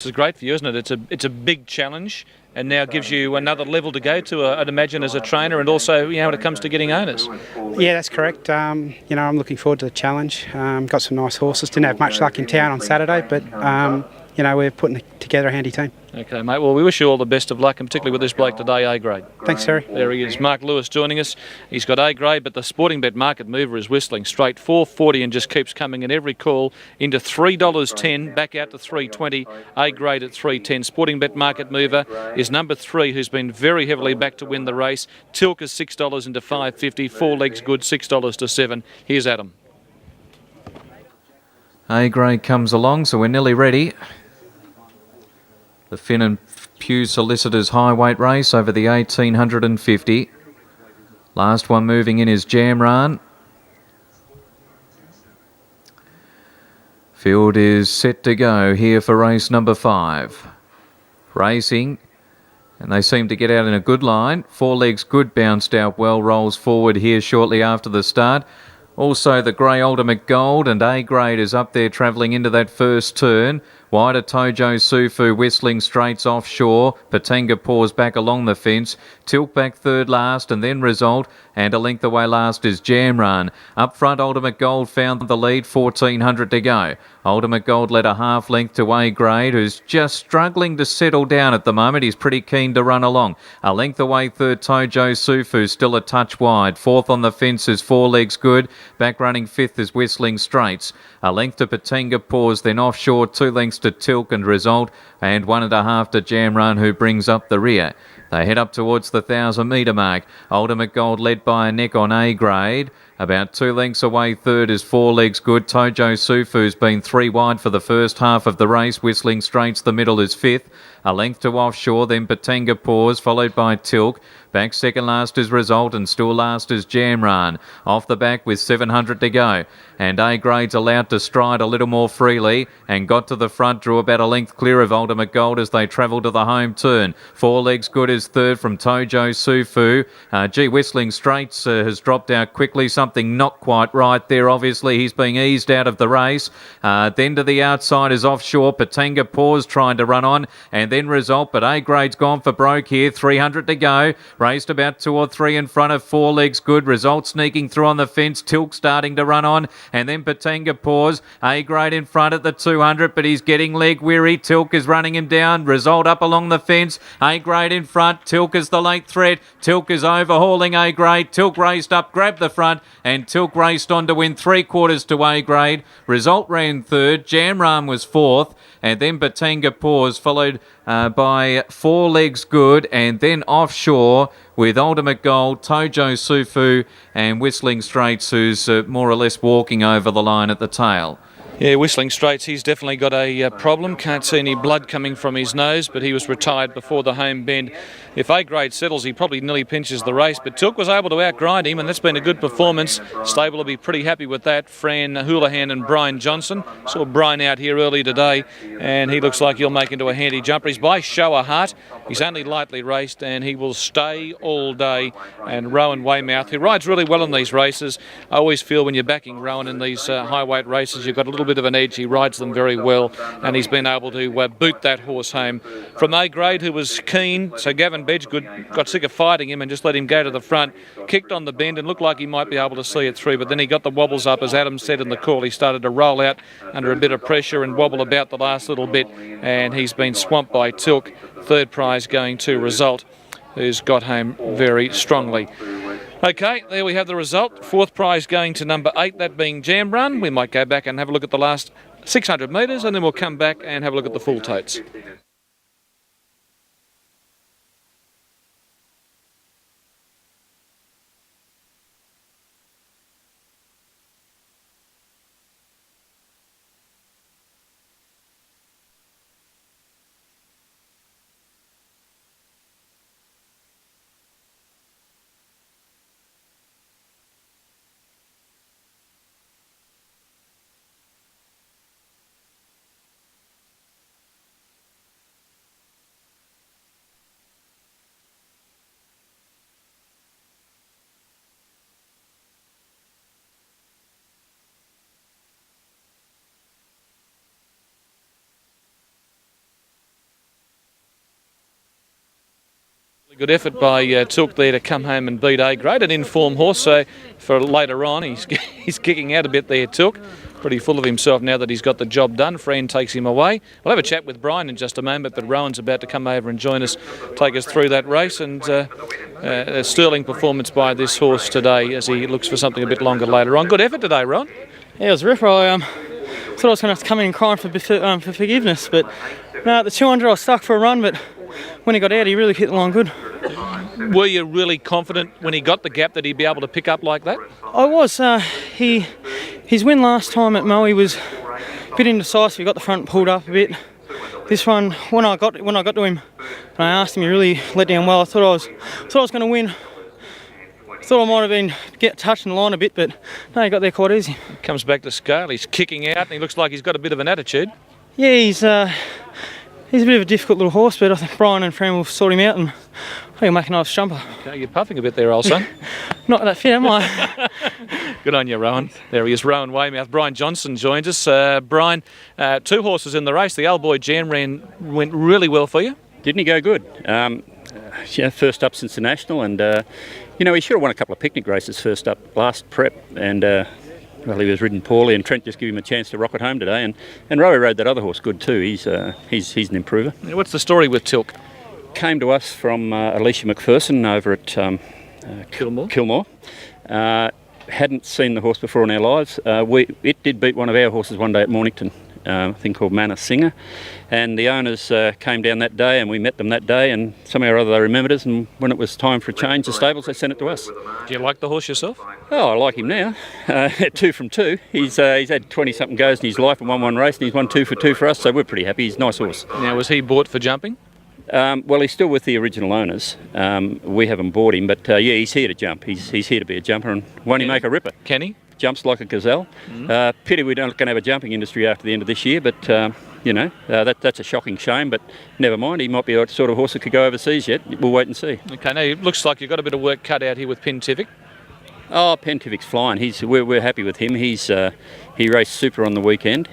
This is great for you, isn't it? It's a big challenge, and now gives you another level to go to, I'd imagine, as a trainer, and also, when it comes to getting owners. Yeah, that's correct. I'm looking forward to the challenge. Got some nice horses. Didn't have much luck in town on Saturday, but we're putting together a handy team. Okay, mate. Well, we wish you all the best of luck, and particularly with this bloke today, A grade. Thanks, Terry. There he is, Mark Lewis joining us. He's got A grade, but the Sporting Bet market mover is whistling straight $4.40 and just keeps coming in every call into $3.10, back out to $3.20. A grade at $3.10. Sporting Bet market mover is number 3, who's been very heavily back to win the race. Tealc is $6 into $5.50. 4 legs good, $6 to $7. Here's Adam. A grade comes along, so we're nearly ready. The Finn and Pew Solicitors high weight race over the 1850. Last one moving in is Jamran. Field is set to go here for race number 5. Racing, and they seem to get out in a good line. 4 legs good, bounced out well, rolls forward here shortly after the start. Also the grey Ultimate Gold, and A grade is up there travelling into that first turn. Wider Tojo Sufu whistling straights offshore. Patanga paws back along the fence. Tealc back third last, and then Result. And a length away last is Jamran. Up front, Ultimate Gold found the lead, 1400 to go. Ultimate Gold led a half length to A grade, who's just struggling to settle down at the moment. He's pretty keen to run along. A length away third, Tojo Sufu, still a touch wide. Fourth on the fence is 4 legs good. Back running fifth is Whistling Straits. A length to Patanga paws, then offshore 2 lengths to Tealc and Result, and 1.5 to Jamran, who brings up the rear. They head up towards the 1,000-metre mark. Ultimate Gold led by a neck on A grade. About 2 lengths away third is 4 legs good. Tojo Sufu's been 3 wide for the first half of the race. Whistling Straits the middle is fifth. A length to offshore, then Patanga paws, followed by Tealc. Back second last is Result, and still last is Jamran. Off the back with 700 to go. And A grade's allowed to stride a little more freely and got to the front, drew about a length clear of Ultimate Gold as they travel to the home turn. 4 legs good is third from Tojo Sufu. Whistling Straits has dropped out quickly. Something not quite right there. Obviously, he's being eased out of the race. Then to the outside is offshore. Patanga paws trying to run on, and then Result, but A grade's gone for broke here. 300 to go. Raced about 2 or 3 in front of 4 legs good. Result sneaking through on the fence. Tealc starting to run on, and then Patanga paws. A grade in front at the 200, but he's getting leg weary. Tealc is running him down. Result up along the fence. A grade in front. Tealc is the late threat. Tealc is overhauling A grade. Tealc raced up, grabbed the front, and Tealc raced on to win 3/4 to A grade. Result ran third. Jamran was fourth, and then Patanga paws, followed by 4 legs good, and then offshore with Ultimate Gold, Tojo Sufu, and Whistling Straits, who's more or less walking over the line at the tail. Yeah, Whistling Straits, he's definitely got a problem. Can't see any blood coming from his nose, but he was retired before the home bend. If A grade settles, he probably nearly pinches the race, but Tealc was able to outgrind him, and that's been a good performance. Stable will be pretty happy with that. Fran Houlihan and Brian Johnson. Saw Brian out here early today, and he looks like he'll make into a handy jumper. He's by Shower Heart. He's only lightly raced, and he will stay all day. And Rowan Weymouth, who rides really well in these races. I always feel when you're backing Rowan in these high weight races, you've got a little bit of an edge. He rides them very well, and he's been able to boot that horse home. From A grade, who was keen, so Gavin Bedgegood got sick of fighting him and just let him go to the front, kicked on the bend and looked like he might be able to see it through, but then he got the wobbles up. As Adam said in the call, he started to roll out under a bit of pressure and wobble about the last little bit, and he's been swamped by Tealc. Third prize going to Result, who's got home very strongly. Okay, there we have the result. Fourth prize going to number 8, that being Jamran. We might go back and have a look at the last 600 metres, and then we'll come back and have a look at the full totes. Good effort by Tealc there to come home and beat A grade, an in-form horse. So for later on, he's kicking out a bit there, Tealc. Pretty full of himself now that he's got the job done. Fran takes him away. We'll have a chat with Brian in just a moment, but Rowan's about to come over and join us, take us through that race, and a sterling performance by this horse today as he looks for something a bit longer later on. Good effort today, Rowan. Yeah, it was a ripper. I thought I was going to have to come in and cry for forgiveness, but no, at the 200 I was stuck for a run, but when he got out he really hit the line good. Were you really confident when he got the gap that he'd be able to pick up like that? I was. His win last time at Moe was a bit indecisive. He got the front pulled up a bit. This one, when I got to him, and I asked him, he really let down well. I thought I was going to win. Thought I might have been touching the line a bit, but no, he got there quite easy. Comes back to scale. He's kicking out, and he looks like he's got a bit of an attitude. Yeah, he's a bit of a difficult little horse, but I think Brian and Fran will sort him out, and I think he'll make a nice jumper. Okay, you're puffing a bit there, old son. Not that fit, am I? Good on you, Rowan. There he is, Rowan Weymouth. Brian Johnson joins us. Brian, 2 horses in the race. The old boy Jan went really well for you. Didn't he go good? Yeah, first up since the National, and he should have won a couple of picnic races first up last prep, and well, he was ridden poorly, and Trent just gave him a chance to rock it home today, and Rowie rode that other horse good too. He's an improver. What's the story with Tealc? Came to us from Alicia McPherson over at Kilmore. Hadn't seen the horse before in our lives. It did beat one of our horses one day at Mornington, a thing called Manor Singer, and the owners came down that day, and we met them that day, and somehow or other they remembered us, and when it was time for a change, the stables, they sent it to us. Do you like the horse yourself? Oh, I like him now. 2 from 2. He's had 20-something goes in his life and won one race, and he's won 2 for 2 for us, so we're pretty happy. He's a nice horse. Now, was he bought for jumping? Well, he's still with the original owners. We haven't bought him, but yeah, he's here to jump. He's here to be a jumper, and won't he make a ripper? Can he? Jumps like a gazelle. Pity we don't going to have a jumping industry after the end of this year, but that's a shocking shame, but never mind. He might be a sort of horse that could go overseas yet. We'll wait and see. Okay, now it looks like you've got a bit of work cut out here with Pentivic. Oh, Pentivic's flying. We're happy with him. He raced super on the weekend.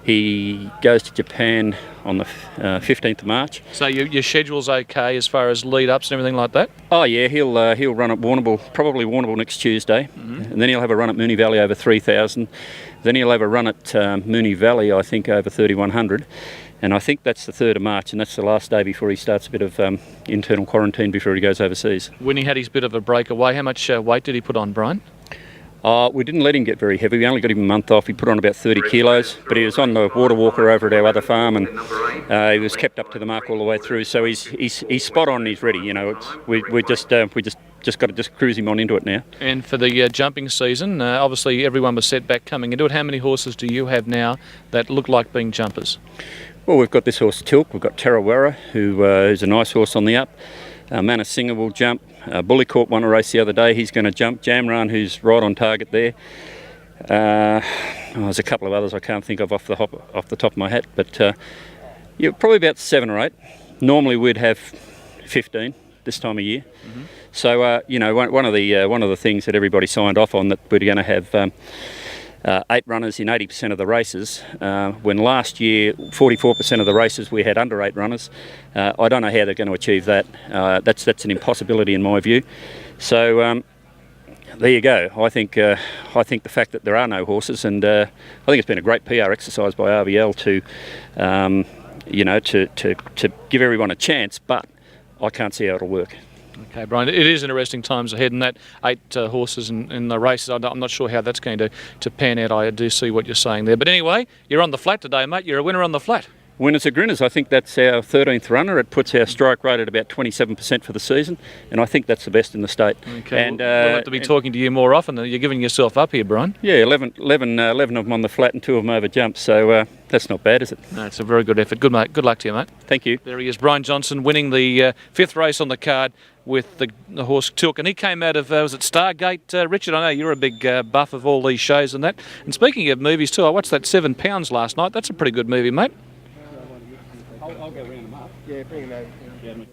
He goes to Japan on the 15th of March. So your schedule's okay as far as lead-ups and everything like that? Oh yeah, he'll run at Warrnambool, probably Warrnambool next Tuesday, and then he'll have a run at Moonee Valley over 3,000. Then he'll have a run at Moonee Valley, I think, over 3,100. And I think that's the 3rd of March, and that's the last day before he starts a bit of internal quarantine before he goes overseas. When he had his bit of a breakaway, how much weight did he put on, Brian? We didn't let him get very heavy. We only got him a month off. He put on about 30 kilos, but he was on the water walker over at our other farm, and he was kept up to the mark all the way through. So he's spot on. And he's ready. We just got to cruise him on into it now. And for the jumping season, obviously everyone was set back coming into it. How many horses do you have now that look like being jumpers? Well, we've got this horse Tealc. We've got Tarawera, who's a nice horse on the up. Manor Singer will jump. Bully Court won a race the other day. He's going to jump. Jamran, who's right on target there. There's a couple of others I can't think of off the top of my head, but probably about 7 or 8. Normally we'd have 15 this time of year. So one of the things that everybody signed off on, that we're going to have 8 runners in 80% of the races, when last year 44% of the races we had under 8 runners. I don't know how they're going to achieve that. That's an impossibility in my view. So there you go. I think the fact that there are no horses, and I think it's been a great PR exercise by RBL to give everyone a chance, but I can't see how it'll work. Okay, Brian, it is interesting times ahead, and that 8 horses in the races, I'm not sure how that's going to pan out. I do see what you're saying there. But anyway, you're on the flat today, mate. You're a winner on the flat. Winners are grinners. I think that's our 13th runner. It puts our strike rate at about 27% for the season, and I think that's the best in the state. Okay, and we'll have to be talking to you more often. You're giving yourself up here, Brian. Yeah, 11 of them on the flat and 2 of them over jumps, so that's not bad, is it? No, it's a very good effort. Good, mate. Good luck to you, mate. Thank you. There he is, Brian Johnson, winning the 5th race on the card with the horse Tealc, and he came out of, was it Stargate? Richard, I know you're a big buff of all these shows and that. And speaking of movies too, I watched that 7 Pounds last night. That's a pretty good movie, mate. I'll go round them up. Yeah, bring them over.